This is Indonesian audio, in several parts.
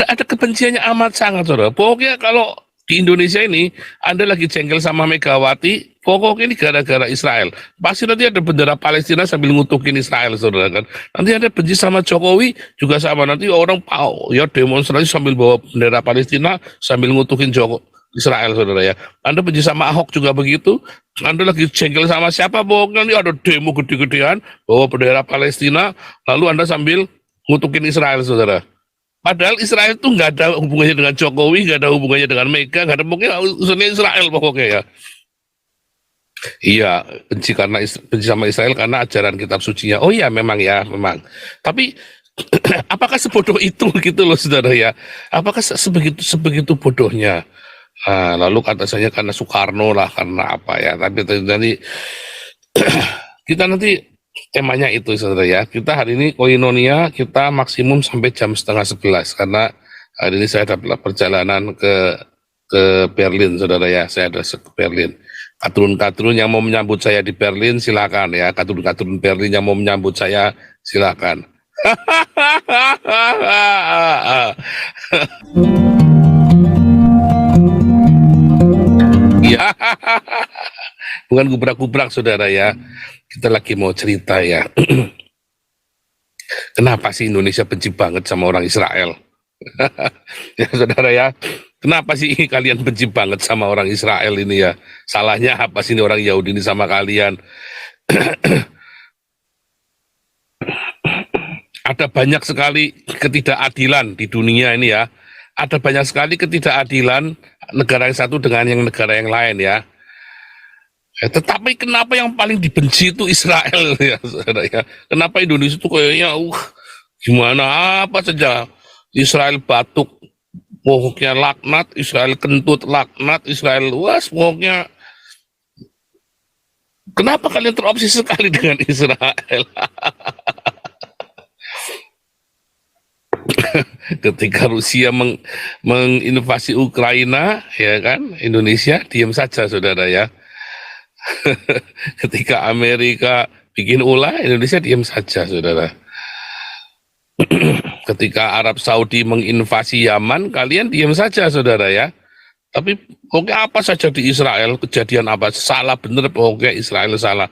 ada kebenciannya amat sangat, saudara. Pokoknya kalau di Indonesia ini Anda lagi jengkel sama Megawati, pokoknya ini gara-gara Israel. Pasti nanti ada bendera Palestina sambil ngutukin Israel, saudara kan. Nanti ada benci sama Jokowi juga sama, nanti orang ya demonstrasi sambil bawa bendera Palestina sambil ngutukin Israel, saudara ya. Anda benci sama Ahok juga begitu. Anda lagi jengkel sama siapa, pokoknya nanti ada demo gede-gedean bawa bendera Palestina, lalu Anda sambil ngutukin Israel, saudara. Padahal Israel itu nggak ada hubungannya dengan Jokowi, nggak ada hubungannya dengan Mega, nggak ada, pokoknya urusannya Israel pokoknya ya. Iya, benci sama Israel karena ajaran kitab sucinya. Oh iya, memang ya, memang. Tapi apakah sebodoh itu gitu loh, saudara ya? Apakah sebegitu sebegitu bodohnya? Lalu kata saya karena Soekarno lah, karena apa ya? Tapi nanti kita nanti temanya itu, saudara ya. Kita hari ini koinonia kita maksimum sampai jam 10:30 karena hari ini saya ada perjalanan ke Berlin, saudara ya. Saya ada ke Berlin. Kadrun-kadrun yang mau menyambut saya di Berlin silakan ya. Kadrun-kadrun Berlin yang mau menyambut saya silakan. Ya, bukan gubrak-gubrak, saudara ya. Kita lagi mau cerita ya. Kenapa sih Indonesia benci banget sama orang Israel? Ya, saudara ya. Kenapa sih kalian benci banget sama orang Israel ini ya? Salahnya apa sih ini orang Yahudi ini sama kalian? Ada banyak sekali ketidakadilan di dunia ini ya. Ada banyak sekali ketidakadilan negara yang satu dengan yang negara yang lain ya. Tetapi kenapa yang paling dibenci itu Israel ya, saudara ya? Kenapa Indonesia itu kayaknya gimana apa saja Israel batuk pokoknya laknat, Israel kentut laknat, Israel pokoknya. Kenapa kalian terobsesi sekali dengan Israel? Ketika Rusia menginvasi Ukraina, ya kan, Indonesia diam saja, saudara ya. Ketika Amerika bikin ulah, Indonesia diam saja, saudara. Ketika Arab Saudi menginvasi Yaman, kalian diam saja, saudara ya. Tapi pokoknya apa saja di Israel, kejadian apa, salah bener, pokoknya Israel salah.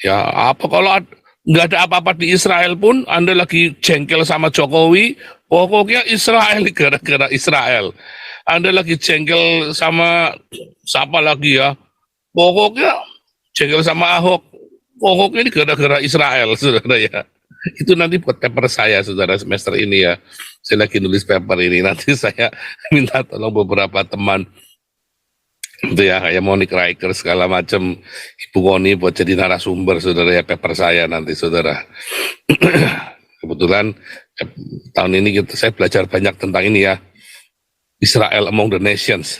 Ya apa kalau nggak ada apa-apa di Israel pun, Anda lagi jengkel sama Jokowi, pokoknya Israel gara-gara Israel. Anda lagi jengkel sama siapa lagi ya, pokoknya jengkel sama Ahok, pokoknya ini gara-gara Israel, saudara ya. Itu nanti buat paper saya, saudara, semester ini ya. Saya lagi nulis paper ini, nanti saya minta tolong beberapa teman itu ya, kayak Monique Riker segala macam, Ibu Koni buat jadi narasumber, saudara ya, paper saya nanti, saudara. Kebetulan tahun ini saya belajar banyak tentang ini ya, Israel among the nations.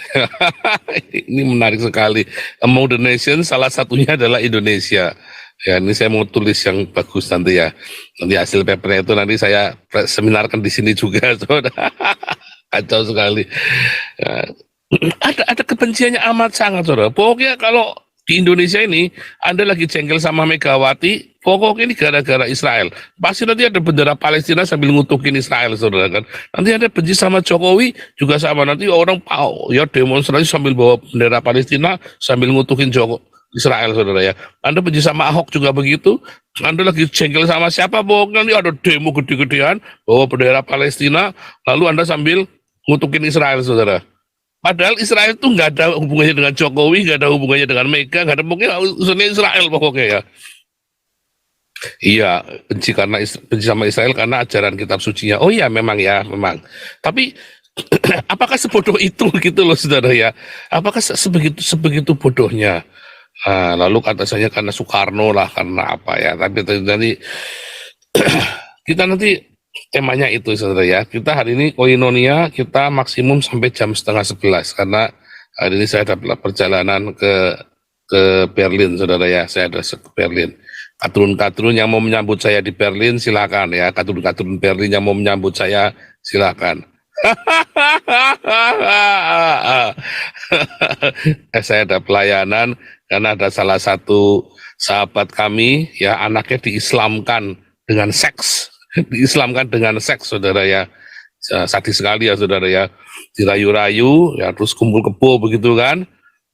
Ini menarik sekali. Among the nations salah satunya adalah Indonesia. Ya, ini saya mau tulis yang bagus nanti ya. Nanti hasil papernya itu nanti saya seminarkan di sini juga, saudara. Kacau sekali. Ya, ada kebenciannya amat sangat, saudara. Pokoknya kalau di Indonesia ini Anda lagi jengkel sama Megawati, pokoknya ini gara-gara Israel. Pasti nanti ada bendera Palestina sambil ngutukin Israel, saudara kan. Nanti ada benci sama Jokowi juga sama, nanti orang ya demonstrasi sambil bawa bendera Palestina sambil ngutukin Israel, saudara ya. Anda benci sama Ahok juga begitu. Anda lagi jengkel sama siapa, pokoknya nanti ada demo gede-gedean bawa bendera Palestina, lalu Anda sambil ngutukin Israel, saudara. Padahal Israel itu nggak ada hubungannya dengan Jokowi, nggak ada hubungannya dengan Mega, nggak ada, pokoknya urusannya Israel pokoknya ya. Iya, benci sama Israel karena ajaran kitab sucinya. Oh iya, memang ya, memang. Tapi apakah sebodoh itu gitu loh, saudara ya? Apakah sebegitu bodohnya? Lalu kata saya karena Soekarno lah, karena apa ya? Tapi nanti kita nanti temanya itu, saudara ya. Kita hari ini koinonia kita maksimum sampai jam 10:30 karena hari ini saya ada perjalanan ke Berlin, saudara ya. Saya ada ke Berlin. Kadrun-kadrun yang mau menyambut saya di Berlin silakan ya. Kadrun-kadrun Berlin yang mau menyambut saya silakan. Saya ada pelayanan karena ada salah satu sahabat kami ya, anaknya diislamkan dengan seks. Diislamkan dengan seks, saudara ya. sadis sekali ya saudara ya, dirayu-rayu ya, terus kumpul kebo begitu kan.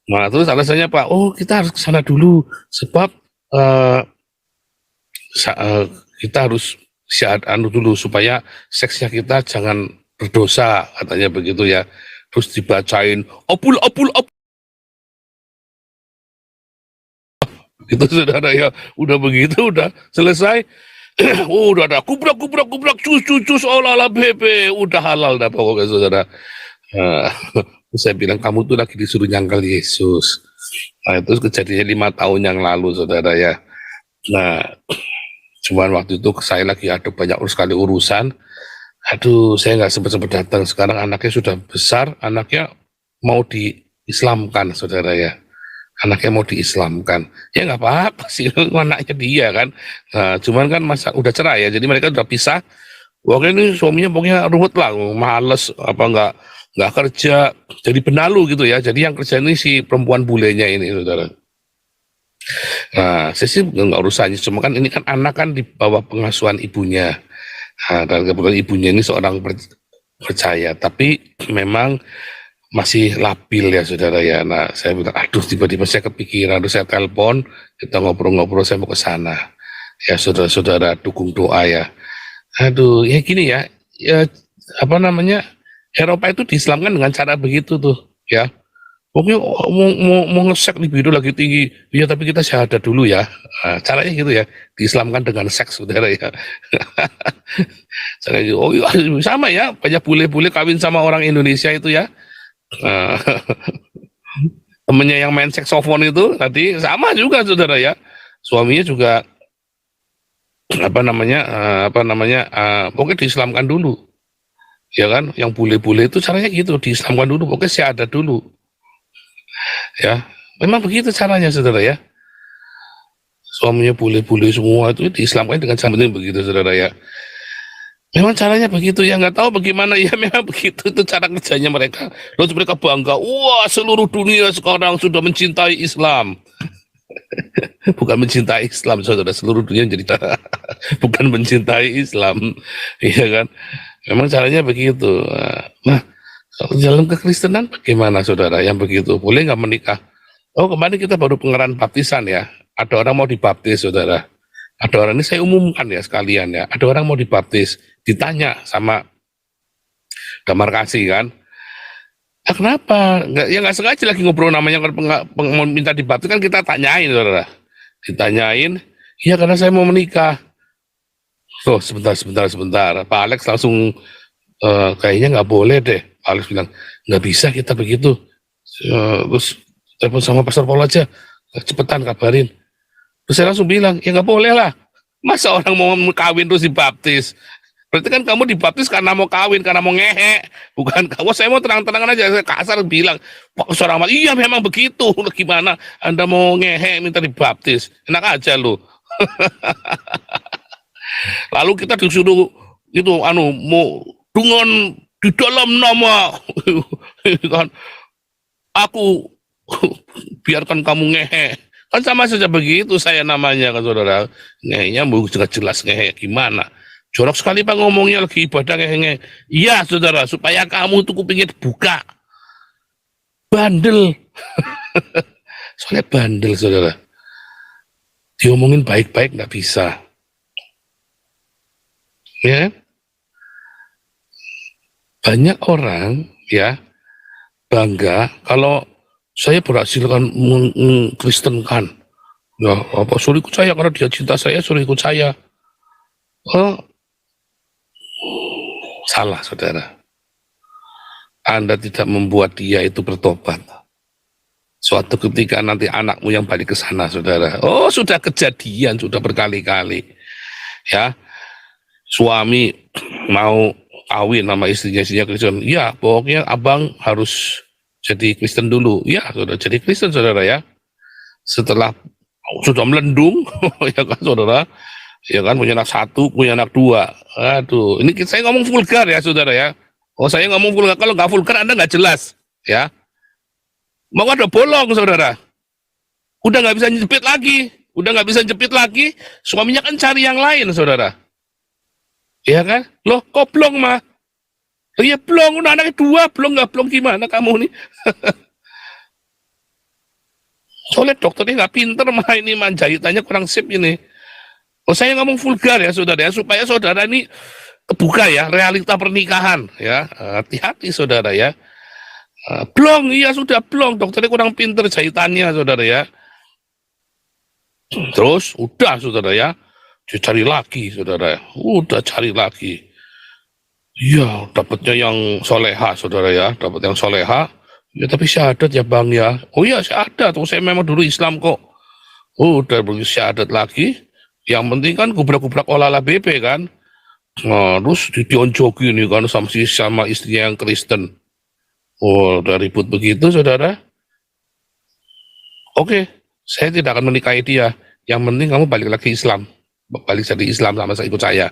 Nah terus alasannya Pak, oh kita harus ke sana dulu sebab eh, kita harus anu dulu supaya seksnya kita jangan berdosa katanya begitu ya. Terus dibacain opul opul opul gitu saudara ya, udah begitu udah selesai. Oh, udah ada kubrak kubrak kubrak cus cus cus olah bebe, udah halal dah pokoknya saudara. Nah, saya bilang kamu tuh lagi disuruh nyangkal Yesus. Nah itu kejadiannya 5 tahun yang lalu saudara ya. Nah cuman waktu itu saya lagi ada banyak sekali urusan. Aduh, saya nggak sempat datang. Sekarang anaknya sudah besar, anaknya mau diislamkan, saudara ya. Anaknya mau diislamkan. Ya nggak apa-apa sih, anaknya dia kan. Nah, cuman kan masa udah cerai ya, jadi mereka udah pisah. Waktu ini suaminya pokoknya ruwet lah, males apa nggak kerja, jadi benalu gitu ya. Jadi yang kerja ini si perempuan bulenya ini, saudara. Nah, saya sih nggak urusannya, cuma kan ini kan anak kan di bawah pengasuhan ibunya. Nah, dan kebetulan ibunya ini seorang percaya, tapi memang masih labil ya saudara ya. Nah, saya bilang, aduh tiba-tiba saya kepikiran, terus saya telepon, kita ngobrol-ngobrol, saya mau ke sana. Ya saudara-saudara dukung doa ya. Aduh, ya gini ya, ya apa namanya, Eropa itu diislamkan dengan cara begitu tuh, ya. Pokoknya mau ngesek libido lagi tinggi, ya tapi kita syahadat dulu ya. Nah, caranya gitu ya, diislamkan dengan seks saudara ya. Saya gitu, oh iya, sama ya, banyak bule-bule kawin sama orang Indonesia itu ya. Nah, temennya yang main saksofon itu tadi sama juga saudara ya. Suaminya juga pokoknya diislamkan dulu. Ya kan, yang bule-bule itu caranya gitu, diislamkan dulu, pokoknya syahadat dulu. Ya, memang begitu caranya saudara ya. Suaminya bule-bule semua itu diislamkan dengan cara begitu saudara ya. Memang caranya begitu ya, nggak tahu bagaimana ya, memang begitu itu cara kerjanya mereka. Lalu mereka bangga, wah seluruh dunia sekarang sudah mencintai Islam. Bukan mencintai Islam saudara, seluruh dunia jadi bukan mencintai Islam, iya kan? Memang caranya begitu. Nah, kalau dalam kekristenan bagaimana saudara yang begitu? Boleh nggak menikah? Oh kemarin kita baru pengerahan baptisan ya. Ada orang mau dibaptis saudara. Ada orang ini saya umumkan ya sekalian ya. Ada orang mau dibaptis, ditanya sama damar kasih kan. Ah, kenapa? Nggak sengaja lagi ngobrol namanya mau minta dibaptis kan kita tanyain saudara. Ditanyain, iya karena saya mau menikah. Oh sebentar. Pak Alex langsung kayaknya nggak boleh deh. Pak Alex bilang nggak bisa kita begitu. Terus telepon sama Pastor Paul aja, cepetan kabarin. Terus saya langsung bilang, ya nggak boleh lah. Masa orang mau kawin terus dibaptis? Berarti kan kamu dibaptis karena mau kawin, karena mau ngehe. Bukan kamu, saya mau terang-terangan aja, saya kasar bilang, Pak seorang iya memang begitu. Gimana Anda mau ngehe minta dibaptis? Enak aja lu. Lalu kita disuruh itu mau dengan di dalam nama kan aku biarkan kamu ngehe. Kan sama saja begitu saya namanya kan saudara. Ngehenya mau juga jelas ngehe gimana. Jorok sekali Pak ngomongnya lagi ibadah ngehe. Iya saudara, supaya kamu tuh kupingnya buka. Bandel. Soalnya bandel saudara. Diomongin baik-baik nggak bisa. Ya, banyak orang ya bangga kalau saya berhasil kan mengkristenkan. Ya, apa suruh ikut saya karena dia cinta saya, suruh ikut saya. Oh, salah saudara. Anda tidak membuat dia itu bertobat. Suatu ketika nanti anakmu yang balik ke sana saudara. Oh sudah kejadian, sudah berkali-kali. Ya, suami mau kawin sama istrinya Kristen, ya pokoknya abang harus jadi Kristen dulu, ya sudah jadi Kristen saudara ya. Setelah sudah melendung, ya kan saudara, ya kan punya anak satu, punya anak dua, aduh, ini saya ngomong vulgar ya saudara ya. Oh saya ngomong vulgar, kalau nggak vulgar Anda nggak jelas, ya. Mau ada bolong saudara, udah nggak bisa jepit lagi, suaminya kan cari yang lain saudara. Iya kan? Loh, koplong mah. Oh iya blong, udah anaknya dua, blong nggak blong gimana kamu nih? Soalnya dokternya nggak pinter mah ini jahitannya kurang sip ini. Oh saya ngomong vulgar ya saudara ya, supaya saudara ini kebuka ya realita pernikahan ya. Hati-hati saudara ya. Blong, iya sudah blong, dokternya kurang pinter jahitannya saudara ya. Terus udah saudara ya, dicari lagi saudara ya, udah cari lagi. Iya, dapatnya yang soleha saudara ya, dapat yang soleha. Ya tapi syahadat ya bang ya. Oh iya syahadat, oh, saya memang dulu Islam kok. Udah begitu syahadat lagi. Yang penting kan gubrak-gubrak olahlah BP kan. Nah, terus dionjoki nih kan sama istrinya yang Kristen. Oh, udah ribut begitu saudara. Oke, saya tidak akan menikahi dia. Yang penting kamu balik lagi Islam. Balik jadi Islam sama saya, ikut saya.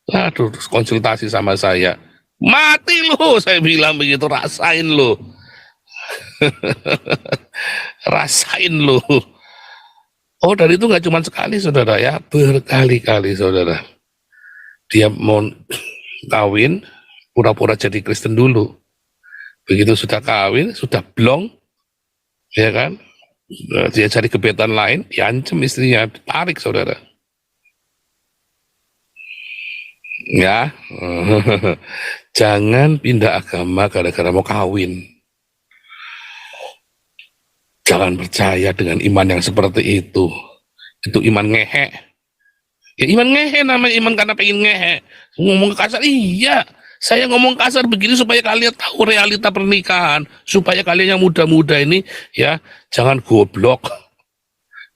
Aduh, terus konsultasi sama saya. Mati lo, saya bilang begitu, rasain lo. Rasain lo. Oh, dari itu nggak cuma sekali saudara ya, berkali-kali saudara. Dia mau kawin, pura-pura jadi Kristen dulu. Begitu sudah kawin, sudah blong, ya kan? Dia cari gebetan lain, diancam istrinya, tarik saudara. Ya, jangan pindah agama gara-gara mau kawin. Jangan percaya dengan iman yang seperti itu. Itu iman ngehe. Ya iman ngehe namanya, iman karena pengen ngehe. Ngomong kasar, iya. Saya ngomong kasar begini supaya kalian tahu realita pernikahan. Supaya kalian yang muda-muda ini, ya, jangan goblok.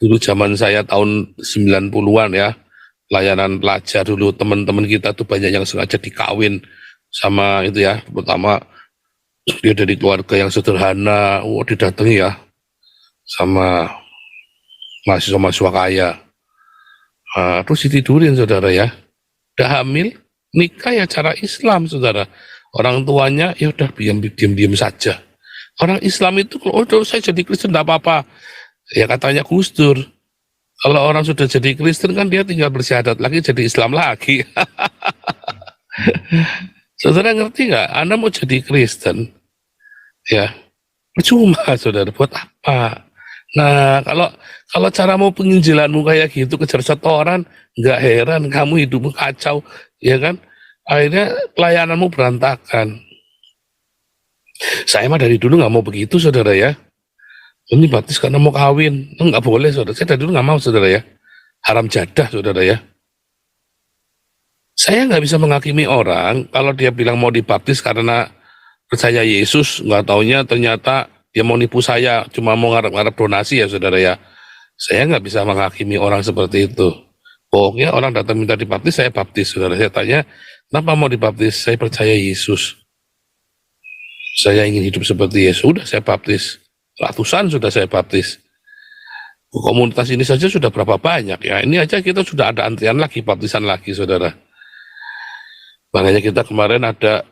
Dulu zaman saya tahun 90-an ya, layanan pelajar dulu, teman-teman kita tuh banyak yang sengaja dikawin sama itu ya, pertama dia dari keluarga yang sederhana, didatangi ya sama mahasiswa-mahasiswa kaya. Terus ditidurin saudara ya, udah hamil, nikah ya cara Islam saudara. Orang tuanya ya udah diam-diam saja. Orang Islam itu kalau udah saya jadi Kristen tidak apa-apa. Ya katanya Gus Dur, kalau orang sudah jadi Kristen kan dia tinggal bersyahadat lagi jadi Islam lagi. Saudara ngerti nggak? Anda mau jadi Kristen, ya percuma saudara, buat apa? Nah, kalau cara mau penginjilanmu kayak gitu kejar setoran, nggak heran kamu hidupmu kacau, ya kan? Akhirnya pelayananmu berantakan. Saya mah dari dulu nggak mau begitu, saudara ya. Ini baptis karena mau kawin, nggak boleh, saudara. Saya dari dulu nggak mau, saudara ya. Haram jadah, saudara ya. Saya nggak bisa menghakimi orang kalau dia bilang mau dibaptis karena percaya Yesus, nggak taunya ternyata dia mau nipu saya, cuma mau ngarep-ngarep donasi ya saudara ya. Saya nggak bisa menghakimi orang seperti itu. Pokoknya orang datang minta dibaptis, saya baptis saudara. Saya tanya, kenapa mau dibaptis? Saya percaya Yesus. Saya ingin hidup seperti Yesus. Sudah saya baptis. Ratusan sudah saya baptis. Komunitas ini saja sudah berapa banyak ya. Ini aja kita sudah ada antrian lagi, baptisan lagi saudara. Makanya kita kemarin ada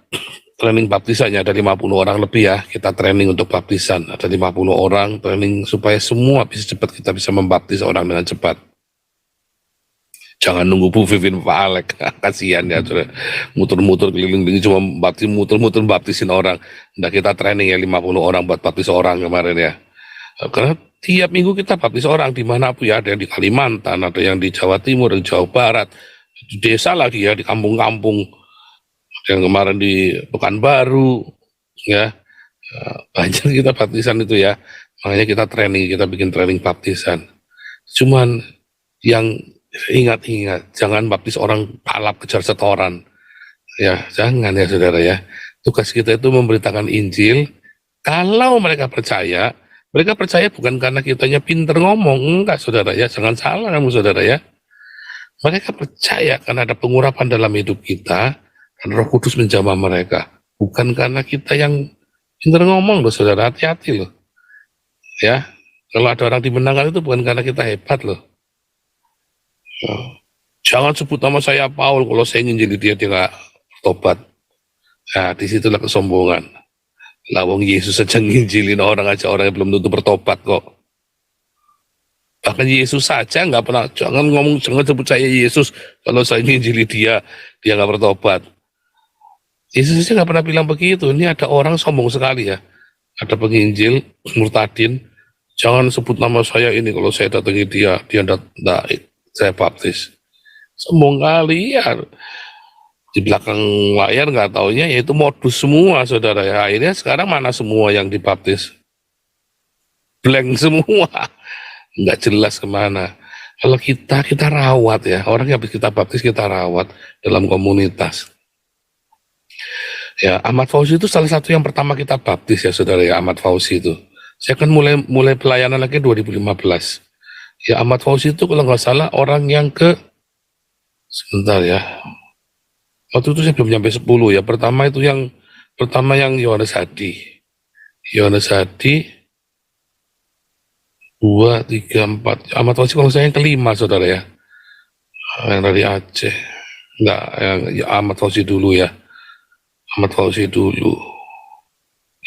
training baptisannya, ada 50 orang lebih ya, kita training untuk baptisan, ada 50 orang training supaya semua bisa cepat, kita bisa membaptis orang dengan cepat. Jangan nunggu Bu Vivin Pak Alek, kasihan ya, muter-muter keliling-keliling cuma muter-muter baptisin orang. Nah kita training ya 50 orang buat baptis orang kemarin ya. Karena tiap minggu kita baptis orang dimanapun ya, ada yang di Kalimantan, ada yang di Jawa Timur, di Jawa Barat, di desa lagi ya, di kampung-kampung. Yang kemarin di Pekanbaru ya, banyak kita baptisan itu ya, makanya kita training, kita bikin training baptisan. Cuman yang ingat-ingat, jangan baptis orang palap kejar setoran ya, jangan ya saudara ya. Tugas kita itu memberitakan Injil. Kalau mereka percaya bukan karena kitanya pinter ngomong, enggak saudara ya, jangan salah kamu saudara ya. Mereka percaya karena ada pengurapan dalam hidup kita, dan Roh Kudus menjamah mereka. Bukan karena kita yang pintar ngomong loh saudara, hati-hati loh. Ya, kalau ada orang dimenangkan itu bukan karena kita hebat loh. Jangan sebut nama saya Paul, kalau saya nginjili dia nggak tobat. Nah, disitulah kesombongan. Lawang Yesus saja nginjilin orang aja, orang yang belum tentu bertobat kok. Bahkan Yesus saja nggak pernah, jangan sebut saya Yesus, kalau saya nginjili dia nggak bertobat. Yesus aja nggak pernah bilang begitu. Ini ada orang sombong sekali ya. Ada penginjil, murtadin, jangan sebut nama saya ini, kalau saya datangi dia ndak saya baptis. Sombong kali ya. Di belakang layar nggak taunya yaitu modus semua, saudara ya. Akhirnya sekarang mana semua yang dibaptis? Blank semua. Nggak jelas kemana. Kalau kita rawat ya, orang yang habis kita baptis kita rawat dalam komunitas. Ya, Ahmad Fauzi itu salah satu yang pertama kita baptis ya, saudara ya, Ahmad Fauzi itu. Saya kan mulai pelayanan lagi 2015. Ya, Ahmad Fauzi itu kalau nggak salah orang yang sebentar ya, waktu itu saya belum nyampe 10 ya. Pertama yang Yohanes Hadi. Yohanes Hadi 2, 3, 4. Ahmad Fauzi kalau saya yang kelima, saudara ya. Yang dari Aceh. Enggak, yang ya, Ahmad Fauzi dulu ya. Ahmad Fauzi dulu.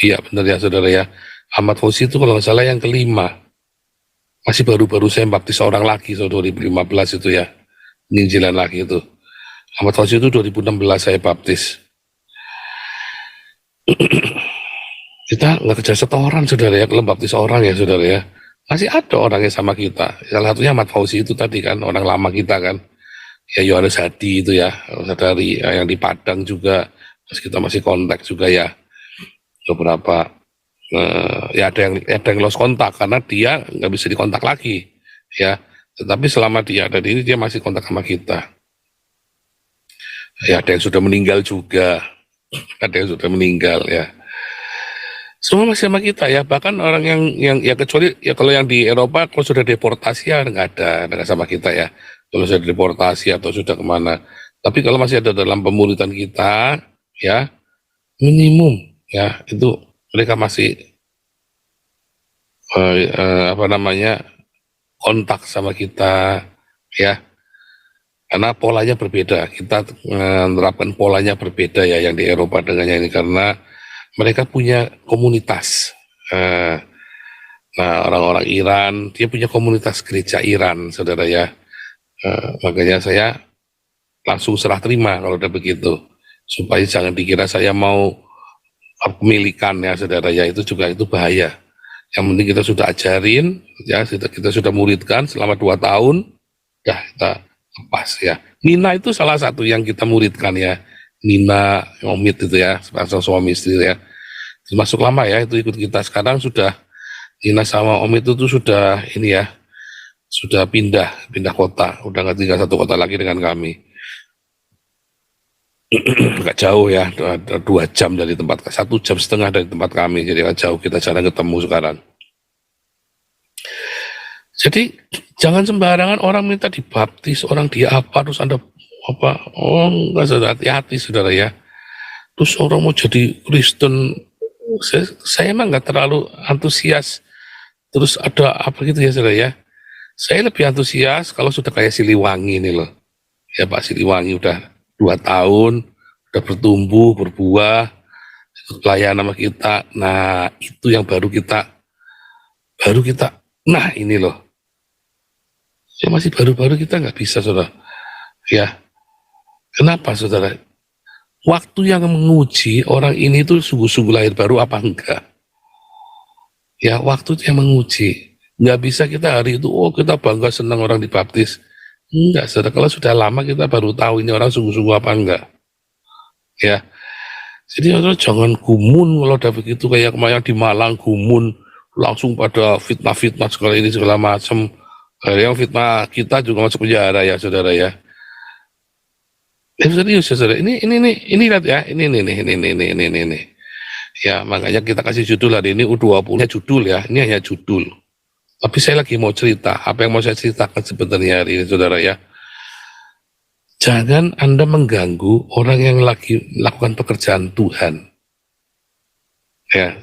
Iya benar ya, saudara ya. Ahmad Fauzi itu kalau nggak salah yang kelima. Masih baru-baru saya baptis orang lagi, so 2015 itu ya. Penginjilan lagi itu. Ahmad Fauzi itu 2016 saya baptis. Kita nggak kejar setoran, saudara ya, kalau baptis orang ya, saudara ya. Masih ada orang yang sama kita. Salah satunya Ahmad Fauzi itu tadi kan, orang lama kita kan. Ya Yohanes Hadi itu ya, dari yang di Padang juga. Terus kita masih kontak juga ya. Beberapa ya ada yang lost kontak karena dia nggak bisa dikontak lagi ya. Tetapi selama dia ada di ini dia masih kontak sama kita. Ya ada yang sudah meninggal juga, ada yang sudah meninggal ya. Semua masih sama kita ya. Bahkan orang yang ya kecuali ya kalau yang di Eropa kalau sudah deportasi ya nggak ada sama kita ya. Kalau sudah deportasi atau sudah kemana. Tapi kalau masih ada dalam pemuritan kita ya minimum ya itu mereka masih apa namanya kontak sama kita ya, karena polanya berbeda. Kita menerapkan polanya berbeda ya yang di Eropa dengan yang ini karena mereka punya komunitas. Nah orang-orang Iran dia punya komunitas gereja Iran, saudara ya. Makanya saya langsung serah terima kalau udah begitu, supaya jangan dikira saya mau kepemilikan ya, saudara ya, itu juga itu bahaya. Yang penting kita sudah ajarin ya, kita sudah muridkan selama 2 tahun, ya kita lepas ya. Nina itu salah satu yang kita muridkan ya, Nina Omid itu ya, sepasang suami istri ya, termasuk lama ya itu ikut kita. Sekarang sudah Nina sama Omid itu sudah ini ya, sudah pindah kota, udah nggak tinggal satu kota lagi dengan kami. Agak jauh ya, 2 jam dari tempat, 1,5 jam dari tempat kami, jadi agak jauh, kita jarang ketemu sekarang. Jadi jangan sembarangan orang minta dibaptis, orang dia apa terus Anda apa, oh enggak, saudara, hati-hati saudara ya. Terus orang mau jadi Kristen, saya emang nggak terlalu antusias, terus ada apa gitu ya, saudara ya. Saya lebih antusias kalau sudah kayak Siliwangi ini loh, ya Pak Siliwangi udah 2 tahun, udah bertumbuh, berbuah, ikut pelayanan sama kita. Nah, itu yang baru kita, nah ini loh. Ya masih baru-baru kita nggak bisa, saudara. Ya, kenapa, saudara? Waktu yang menguji orang ini tuh sungguh-sungguh lahir baru apa enggak. Ya, waktu itu yang menguji. Nggak bisa kita hari itu, oh kita bangga senang orang dibaptis. Enggak, saudara. Kalau sudah lama kita baru tahu ini orang sungguh-sungguh apa enggak. Ya, jadi saudara jangan gumun kalau udah begitu, kayak kemarin di Malang gumun, langsung pada fitnah-fitnah segala macam. Yang fitnah kita juga masuk penjara ya, saudara ya. Serius ya, saudara. Ini lihat ya, ini. Ya, makanya kita kasih judul hari ini U20 judul ya. Ini hanya judul. Tapi saya lagi mau cerita, apa yang mau saya ceritakan sebenarnya hari ini, saudara ya. Jangan Anda mengganggu orang yang lagi melakukan pekerjaan Tuhan. Ya.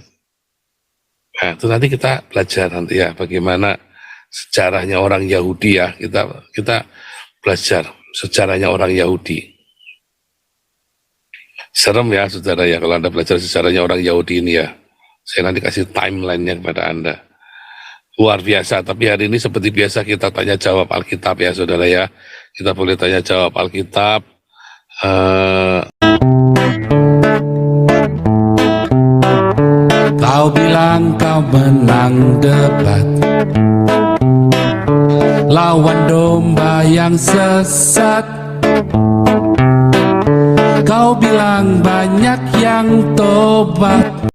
Nah, itu nanti kita belajar nanti ya bagaimana sejarahnya orang Yahudi ya. Kita belajar sejarahnya orang Yahudi. Serem ya, saudara ya, kalau Anda belajar sejarahnya orang Yahudi ini ya. Saya nanti kasih timeline-nya kepada Anda. Luar biasa, tapi hari ini seperti biasa kita tanya jawab Alkitab ya, saudara ya. Kita boleh tanya jawab Alkitab. Kau bilang kau menang debat lawan domba yang sesat. Kau bilang banyak yang tobat.